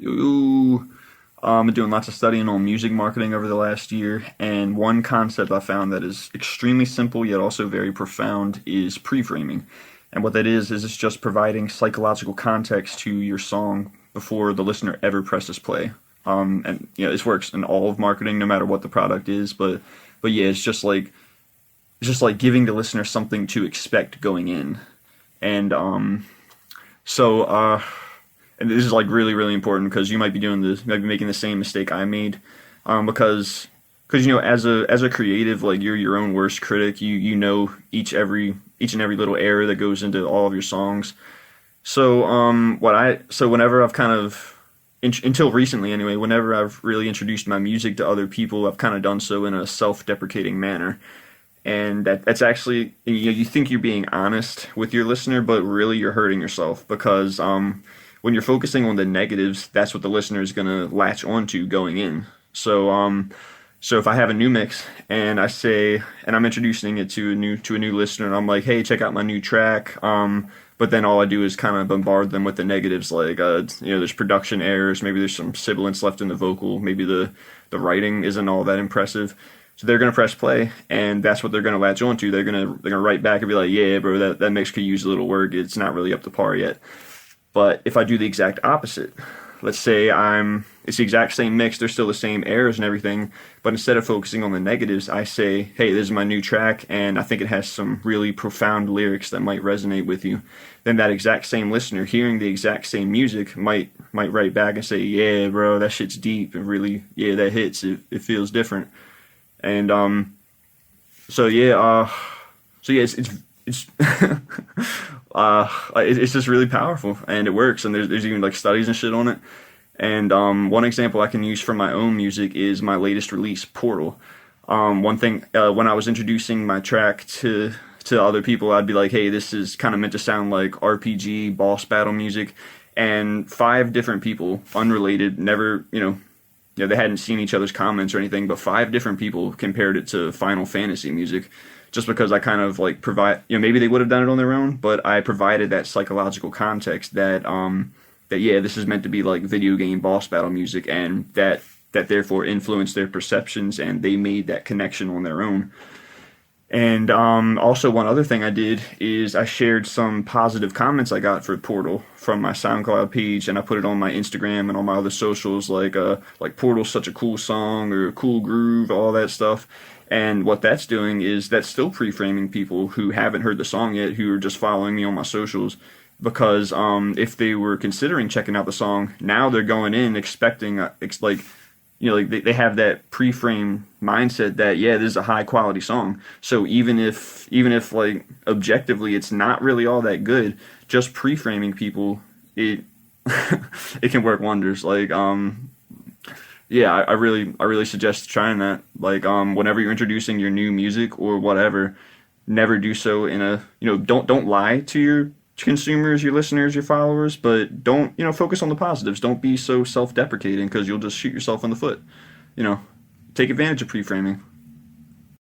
Ooh, I've been doing lots of studying on music marketing over the last year, and one concept I found that is extremely simple yet also very profound is pre-framing. And what that is it's just providing psychological context to your song before the listener ever presses play. And this works in all of marketing, no matter what the product is. But yeah, it's just like giving the listener something to expect going in. And so and this is like really really important because you might be doing this, you might be making the same mistake I made, because as a creative, like you're your own worst critic. You know each and every little error that goes into all of your songs. So whenever I've kind of until recently anyway, whenever I've really introduced my music to other people, I've kind of done so in a self-deprecating manner. And that's actually, you think you're being honest with your listener, but really you're hurting yourself because when you're focusing on the negatives, that's what the listener is gonna latch onto going in. So if I have a new mix and I'm introducing it to a new listener, and I'm like, hey, check out my new track. But then all I do is kind of bombard them with the negatives, like there's production errors, maybe there's some sibilance left in the vocal, maybe the writing isn't all that impressive. So they're gonna press play, and that's what they're gonna latch onto. They're gonna write back and be like, "Yeah, bro, that mix could use a little work. It's not really up to par yet." But if I do the exact opposite, let's say it's the exact same mix, there's still the same errors and everything, but instead of focusing on the negatives, I say, "Hey, this is my new track, and I think it has some really profound lyrics that might resonate with you." Then that exact same listener, hearing the exact same music, might write back and say, "Yeah, bro, that shit's deep, and really, yeah, that hits. It feels different." And so yeah, it's it's just really powerful, and it works. And there's even like studies and shit on it. And one example I can use from my own music is my latest release, Portal. One thing, when I was introducing my track to other people, I'd be like, "Hey, this is kind of meant to sound like RPG boss battle music," and five different people, unrelated, never, they hadn't seen each other's comments or anything, but five different people compared it to Final Fantasy music, just because I kind of like maybe they would have done it on their own, but I provided that psychological context that yeah, this is meant to be like video game boss battle music, and that therefore influenced their perceptions, and they made that connection on their own. And also one other thing I did is I shared some positive comments I got for Portal from my SoundCloud page, and I put it on my Instagram and all my other socials, like Portal's such a cool song, or cool groove, all that stuff. And what that's doing is that's still pre-framing people who haven't heard the song yet, who are just following me on my socials, because if they were considering checking out the song, now they're going in expecting they have that pre-frame mindset that, yeah, this is a high quality song. So even if like objectively it's not really all that good, just pre-framing people, it it can work wonders. Yeah, I really suggest trying that. Whenever you're introducing your new music or whatever, never do so in a, don't lie to your consumers, your listeners, your followers, but don't, focus on the positives. Don't be so self-deprecating, because you'll just shoot yourself in the foot. You know, take advantage of pre-framing.